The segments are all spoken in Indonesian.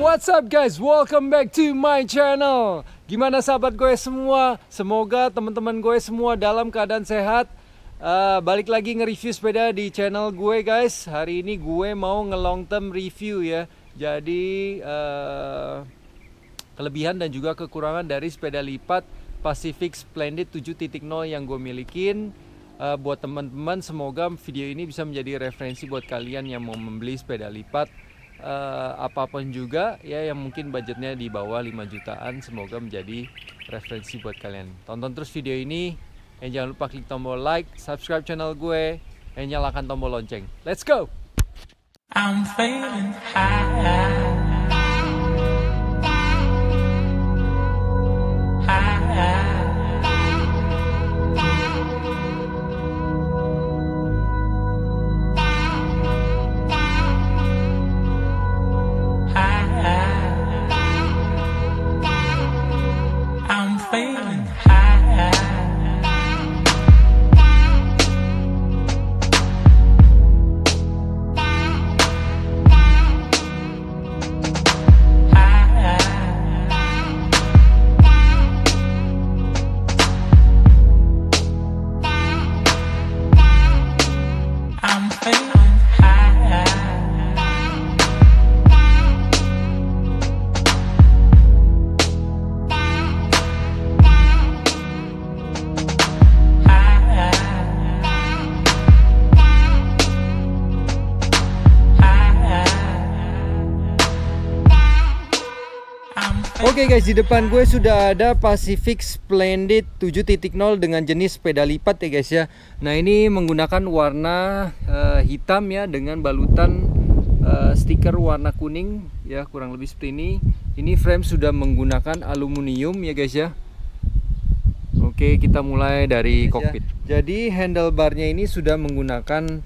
What's up guys, welcome back to my channel. Gimana sahabat gue semua? Semoga teman-teman gue semua dalam keadaan sehat. Balik lagi nge-review sepeda di channel gue guys. Hari ini gue mau nge-long term review ya. Jadi kelebihan dan juga kekurangan dari sepeda lipat Pacific Splendid 7.0 yang gue milikin. Buat teman-teman, semoga video ini bisa menjadi referensi buat kalian yang mau membeli sepeda lipat apapun juga ya, yang mungkin budgetnya di bawah 5 jutaan. Semoga menjadi referensi buat kalian. Tonton terus video ini, dan jangan lupa klik tombol like, subscribe channel gue, dan nyalakan tombol lonceng. Let's go. I'm feeling high. Oke guys, di depan gue sudah ada Pacific Splendid 7.0 dengan jenis sepeda lipat ya guys ya. Nah, ini menggunakan warna hitam ya, dengan balutan stiker warna kuning ya, kurang lebih seperti ini. Ini frame sudah menggunakan aluminium ya guys ya. Oke, kita mulai dari kokpit. Jadi handlebarnya ini sudah menggunakan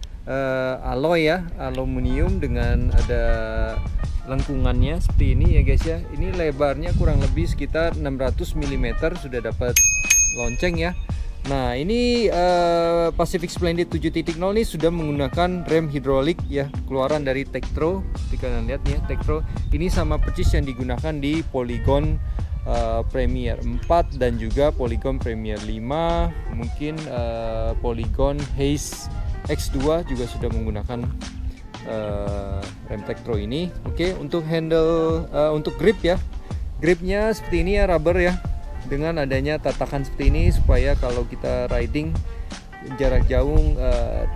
alloy ya, aluminium dengan ada lengkungannya seperti ini ya guys ya. Ini lebarnya kurang lebih sekitar 600 mm, sudah dapat lonceng ya. Nah, ini Pacific Splendid 7.0 ini sudah menggunakan rem hidrolik ya, keluaran dari Tektro. Jika kalian lihat ya, Tektro ini sama persis yang digunakan di Polygon Premier 4 dan juga Polygon Premier 5. Mungkin Polygon Haze X2 juga sudah menggunakan rem Tektro ini. Oke, untuk handle, untuk grip ya, gripnya seperti ini ya, rubber ya, dengan adanya tatakan seperti ini supaya kalau kita riding jarak jauh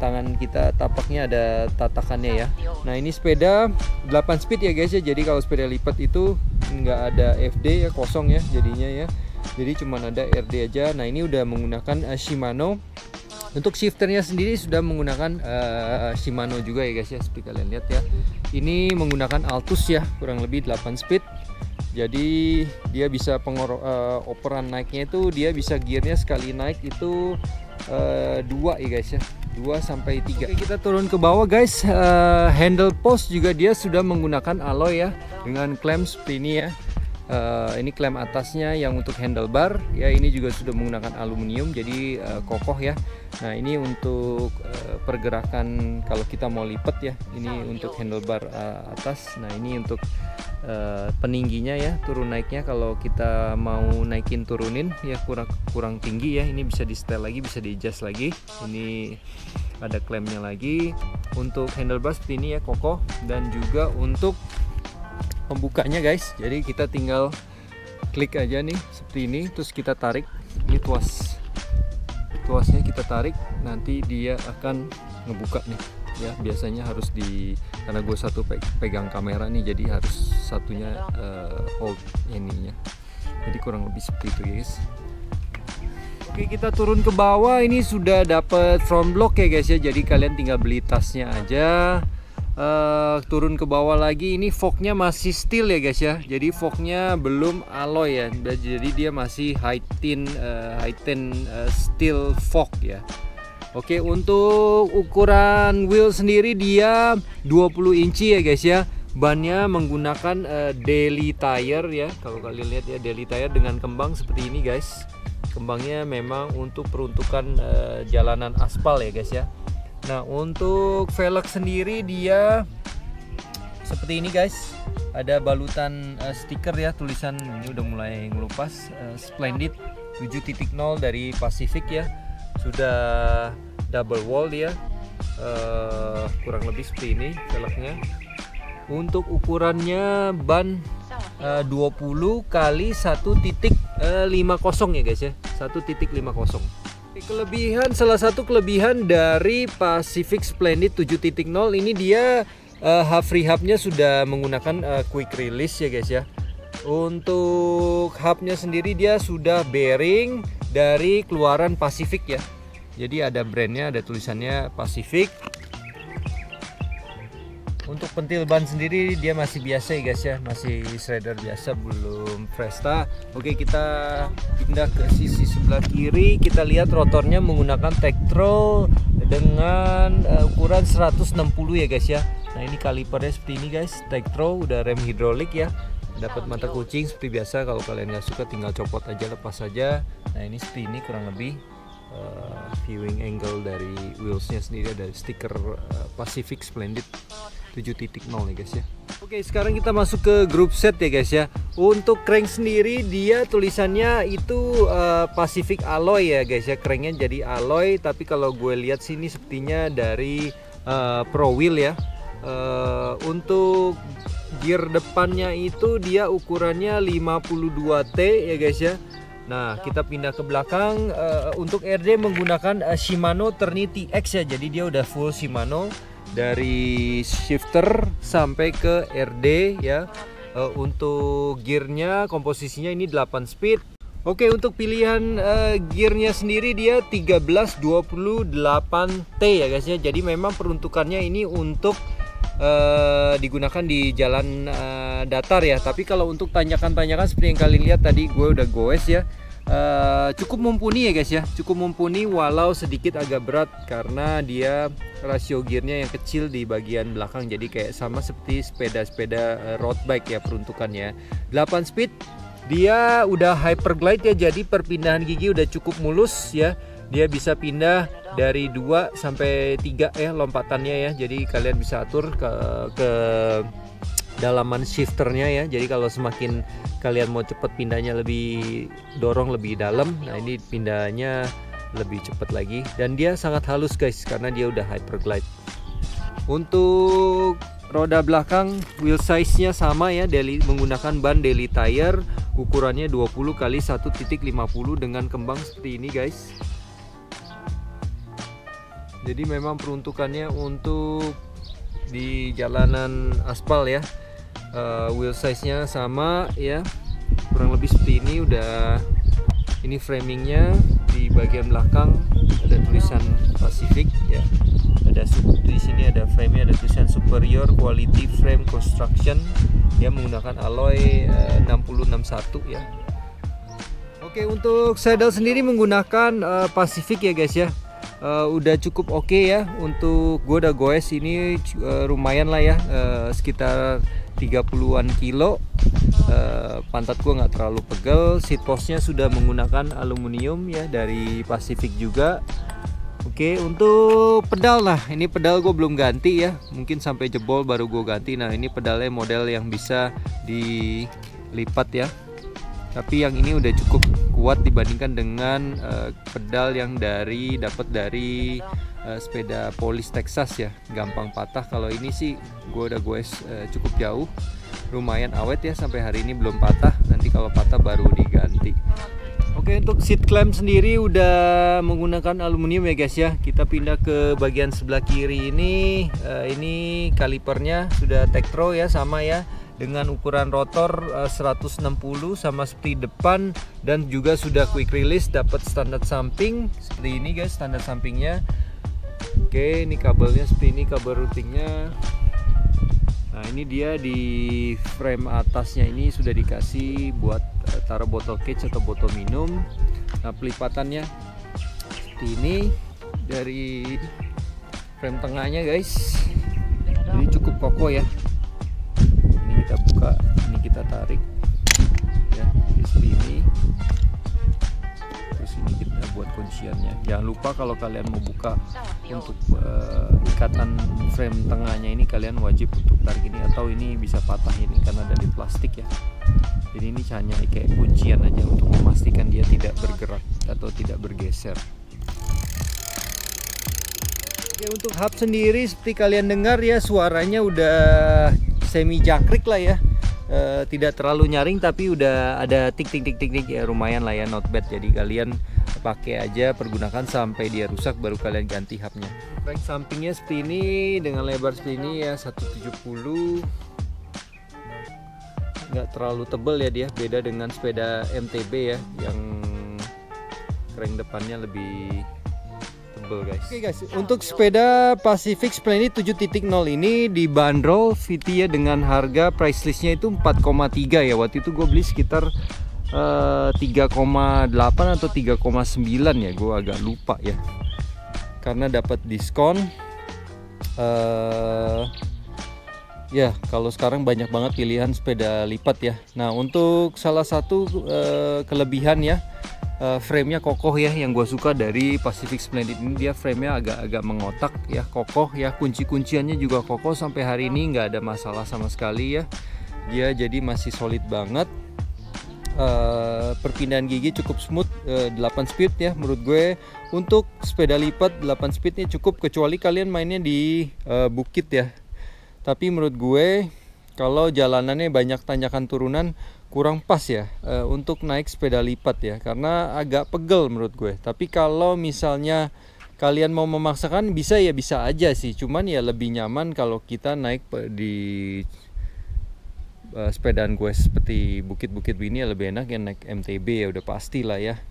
tangan kita tapaknya ada tatakannya ya. Nah, ini sepeda 8 speed ya guys ya. Jadi kalau sepeda lipat itu nggak ada FD ya, kosong ya jadinya ya. Jadi cuman ada RD aja. Nah, ini udah menggunakan Shimano. Untuk shifternya sendiri sudah menggunakan Shimano juga ya guys ya, seperti kalian lihat ya. Ini menggunakan Altus ya, kurang lebih 8 speed. Jadi dia bisa operan naiknya itu, dia bisa gearnya sekali naik itu 2 ya guys ya, 2 sampai 3. Oke, kita turun ke bawah guys. Handle post juga dia sudah menggunakan alloy ya, dengan klem seperti ini ya. Ini klem atasnya yang untuk handlebar ya, ini juga sudah menggunakan aluminium, jadi kokoh ya. Nah, ini untuk pergerakan kalau kita mau lipat ya, ini untuk handlebar atas. Nah, ini untuk peningginya ya, turun naiknya kalau kita mau naikin turunin ya, kurang tinggi ya, ini bisa di setel lagi, bisa di adjust lagi. Ini ada klemnya lagi. Untuk handlebar seperti ini ya, kokoh. Dan juga untuk pembukanya guys, jadi kita tinggal klik aja nih seperti ini, terus kita tarik. Ini tuasnya kita tarik, nanti dia akan ngebuka nih ya. Biasanya harus karena gue satu pegang kamera nih, jadi harus satunya hold ininya. Jadi kurang lebih seperti itu guys. Oke, kita turun ke bawah. Ini sudah dapat front block ya guys ya, jadi kalian tinggal beli tasnya aja. Turun ke bawah lagi, ini fognya masih steel ya guys ya, jadi fognya belum alloy ya, jadi dia masih high tin steel fog ya. Oke, untuk ukuran wheel sendiri dia 20 inci ya guys ya. Bannya menggunakan daily tire ya, kalau kalian lihat ya, daily tire dengan kembang seperti ini guys. Kembangnya memang untuk peruntukan jalanan aspal ya guys ya. Nah, untuk velg sendiri dia seperti ini guys. ada balutan stiker ya, tulisan ini udah mulai ngelupas, Splendid 7.0 dari Pacific ya, sudah double wall ya, kurang lebih seperti ini velgnya. Untuk ukurannya ban 20 kali 1.50 ya guys ya, 1.50. Salah satu kelebihan dari Pacific Splendid 7.0 ini dia hub free hubnya sudah menggunakan quick release ya guys ya. Untuk hubnya sendiri dia sudah bearing dari keluaran Pacific ya, jadi ada brandnya, ada tulisannya Pacific. Untuk pentil ban sendiri dia masih biasa ya guys ya, masih shredder biasa, belum Presta. Oke, kita pindah ke sisi sebelah kiri. Kita lihat rotornya menggunakan Tektro dengan ukuran 160 ya guys ya. Nah, ini kalipernya seperti ini guys, Tektro, udah rem hidrolik ya, dapat mata kucing seperti biasa. Kalau kalian nggak suka tinggal copot aja, lepas saja. Nah, ini seperti ini kurang lebih viewing angle dari wheelsnya sendiri, dari stiker Pacific Splendid 7.0 ya guys ya. Oke, sekarang kita masuk ke group set ya guys ya. Untuk crank sendiri dia tulisannya itu Pacific Alloy ya guys ya, cranknya jadi alloy. Tapi kalau gue lihat sini sepertinya dari Pro Wheel ya. Untuk gear depannya itu dia ukurannya 52T ya guys ya. Nah, kita pindah ke belakang. Untuk RD menggunakan Shimano Trinity X ya, jadi dia udah full Shimano dari shifter sampai ke RD ya. Untuk gearnya komposisinya ini 8 speed. Oke, untuk pilihan gearnya sendiri dia 1328T ya guys ya. Jadi memang peruntukannya ini untuk digunakan di jalan datar ya. Tapi kalau untuk tanjakan-tanjakan seperti yang kalian lihat tadi gue udah goes ya, cukup mumpuni ya guys ya, cukup mumpuni walau sedikit agak berat karena dia rasio gearnya yang kecil di bagian belakang, jadi kayak sama seperti sepeda-sepeda road bike ya peruntukannya. 8 speed, dia udah hyperglide ya, jadi perpindahan gigi udah cukup mulus ya. Dia bisa pindah dari 2 sampai 3 ya lompatannya ya, jadi kalian bisa atur ke dalaman shifternya ya. Jadi kalau semakin kalian mau cepat pindahnya, lebih dorong lebih dalam, nah ini pindahnya lebih cepat lagi. Dan dia sangat halus guys karena dia udah hyperglide. Untuk roda belakang wheel size nya sama ya, menggunakan ban daily tire, ukurannya 20 kali 1.50 dengan kembang seperti ini guys. Jadi memang peruntukannya untuk di jalanan aspal ya. Wheel size nya sama ya, kurang lebih seperti ini. Udah ini framingnya di bagian belakang ada tulisan Pacific ya, ada di sini ada frame-nya, ada tulisan Superior Quality Frame Construction ya, menggunakan alloy 6061 ya. Oke, untuk saddle sendiri menggunakan Pacific ya guys ya. Udah cukup oke ya. Untuk gue udah goes ini lumayan lah ya, sekitar 30-an kilo. Pantat gue nggak terlalu pegel. Seat postnya sudah menggunakan aluminium ya, dari Pacific juga. Oke, untuk pedal, nah ini pedal gue belum ganti ya, mungkin sampai jebol baru gue ganti. Nah, ini pedalnya model yang bisa dilipat ya, tapi yang ini udah cukup kuat dibandingkan dengan pedal yang dapat dari sepeda Police Texas ya, gampang patah. Kalau ini sih gue udah goes cukup jauh, lumayan awet ya, sampai hari ini belum patah, nanti kalau patah baru diganti. Oke, untuk seat clamp sendiri udah menggunakan aluminium ya guys ya. Kita pindah ke bagian sebelah kiri ini. Ini kalipernya sudah Tektro ya, sama ya, dengan ukuran rotor 160 sama seperti depan, dan juga sudah quick release, dapat standar samping seperti ini guys, standar sampingnya. Oke, ini kabelnya seperti ini, kabel routingnya. Nah, ini dia di frame atasnya ini sudah dikasih buat taruh botol cage atau botol minum. Nah, pelipatannya seperti ini dari frame tengahnya guys, jadi cukup kokoh ya. Ini kita buka, ini kita tarik ya, seperti ini. Terus ini kita buat kunciannya. Jangan lupa kalau kalian mau buka untuk ikatan frame tengahnya ini, kalian wajib untuk tarik ini, atau ini bisa patah ini karena dari plastik ya. Jadi ini hanya kayak kuncian aja untuk memastikan dia tidak bergerak atau tidak bergeser. Oke, untuk hub sendiri seperti kalian dengar ya, suaranya udah semi jangkrik lah ya. Tidak terlalu nyaring tapi udah ada tik ya, lumayan lah ya, not bad. Jadi kalian pakai aja, pergunakan sampai dia rusak baru kalian ganti hubnya. Frame sampingnya seperti ini dengan lebar seperti ini ya, 170. Nggak terlalu tebal ya dia, beda dengan sepeda MTB ya yang crank depannya lebih tebal guys. Oke guys, untuk sepeda Pacific Splendid 7.0 ini dibanderol VT ya dengan harga price listnya itu 4,3 ya. Waktu itu gue beli sekitar 3,8 atau 3,9 ya, gue agak lupa ya, karena dapat diskon. Ya, kalau sekarang banyak banget pilihan sepeda lipat ya. Nah, untuk salah satu kelebihan ya, frame-nya kokoh ya, yang gue suka dari Pacific Splendid ini, dia frame-nya agak mengotak ya, kokoh ya, kunci-kunciannya juga kokoh, sampai hari ini nggak ada masalah sama sekali ya. Dia jadi masih solid banget. Perpindahan gigi cukup smooth, 8 speed ya menurut gue. Untuk sepeda lipat 8 speednya cukup, kecuali kalian mainnya di bukit ya. Tapi menurut gue kalau jalanannya banyak tanjakan turunan kurang pas ya untuk naik sepeda lipat ya, karena agak pegel menurut gue. Tapi kalau misalnya kalian mau memaksakan bisa ya, bisa aja sih, cuman ya lebih nyaman kalau kita naik di sepedaan gue seperti bukit-bukit ini ya, lebih enak ya naik MTB ya, udah pasti lah ya.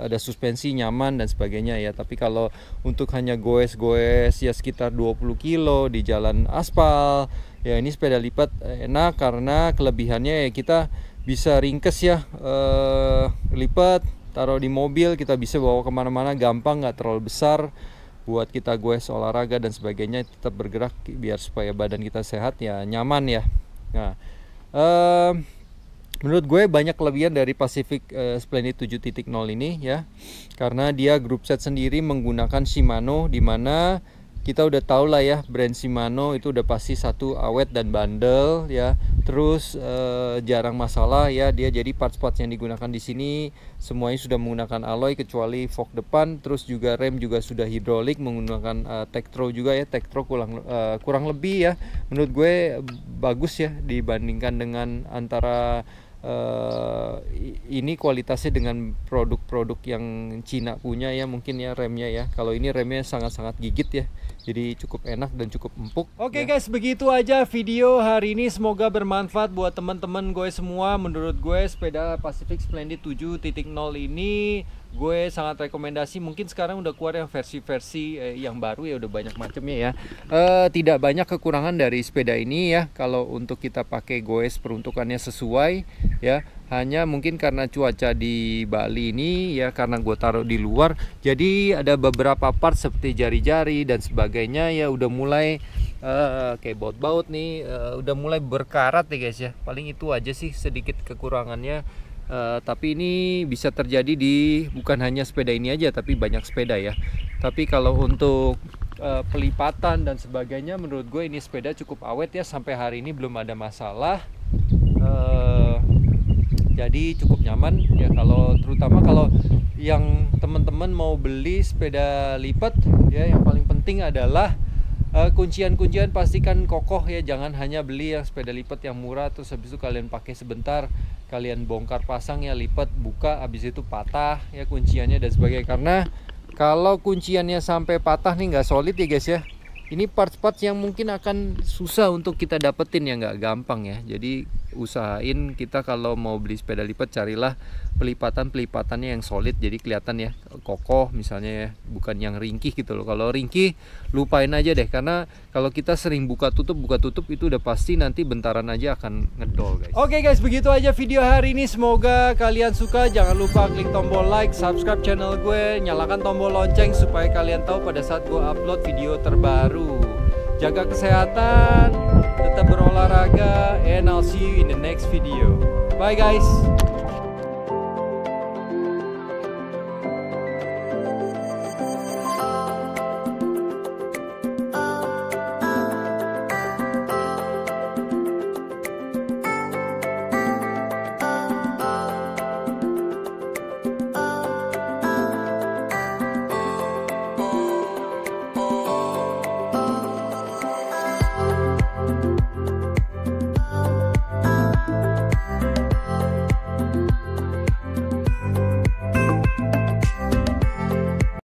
Ada suspensi nyaman dan sebagainya ya. Tapi kalau untuk hanya goes-goes ya sekitar 20 kilo di jalan aspal ya, ini sepeda lipat enak karena kelebihannya ya kita bisa ringkes ya, lipat taruh di mobil, kita bisa bawa kemana-mana gampang, nggak terlalu besar buat kita goes olahraga dan sebagainya, tetap bergerak biar supaya badan kita sehat ya, nyaman ya. Nah, menurut gue banyak kelebihan dari Pacific Splendid 7.0 ini ya, karena dia group set sendiri menggunakan Shimano, dimana kita udah tahu lah ya, brand Shimano itu udah pasti satu awet dan bandel ya, terus jarang masalah ya. Dia jadi parts-parts yang digunakan di sini semuanya sudah menggunakan alloy kecuali fork depan, terus juga rem juga sudah hidrolik menggunakan Tektro juga ya. Tektro kurang lebih ya menurut gue bagus ya dibandingkan dengan antara ini kualitasnya dengan produk-produk yang Cina punya ya, mungkin ya remnya ya. Kalau ini remnya sangat-sangat gigit ya, jadi cukup enak dan cukup empuk. Oke guys, begitu aja video hari ini, semoga bermanfaat buat teman-teman gue semua. Menurut gue sepeda Pacific Splendid 7.0 ini gue sangat rekomendasi. Mungkin sekarang udah keluar yang versi-versi yang baru ya, udah banyak macamnya ya. Tidak banyak kekurangan dari sepeda ini ya, kalau untuk kita pakai goes peruntukannya sesuai ya. Hanya mungkin karena cuaca di Bali ini ya, karena gue taruh di luar, jadi ada beberapa part seperti jari-jari dan sebagainya ya udah mulai kayak baut-baut nih, udah mulai berkarat ya guys ya. Paling itu aja sih sedikit kekurangannya. Tapi ini bisa terjadi di bukan hanya sepeda ini aja, tapi banyak sepeda ya. Tapi kalau untuk pelipatan dan sebagainya, menurut gue ini sepeda cukup awet ya, sampai hari ini belum ada masalah. Jadi cukup nyaman ya, kalau terutama kalau yang teman-teman mau beli sepeda lipat ya, yang paling penting adalah kuncian-kuncian pastikan kokoh ya. Jangan hanya beli yang sepeda lipat yang murah terus habis itu kalian pakai sebentar, kalian bongkar pasang ya, lipat buka habis itu patah ya kunciannya dan sebagainya. Karena kalau kunciannya sampai patah nih nggak solid ya guys ya, ini parts-parts yang mungkin akan susah untuk kita dapetin ya, nggak gampang ya. Jadi usahain kita kalau mau beli sepeda lipat carilah pelipatannya yang solid, jadi kelihatan ya kokoh misalnya ya, bukan yang ringkih gitu loh. Kalau ringkih lupain aja deh, karena kalau kita sering buka tutup itu udah pasti nanti bentaran aja akan ngedol guys. Oke guys, begitu aja video hari ini, semoga kalian suka. Jangan lupa klik tombol like, subscribe channel gue, nyalakan tombol lonceng supaya kalian tahu pada saat gue upload video terbaru. Jaga kesehatan, tetap berolahraga, and I'll see you in the next video. Bye guys.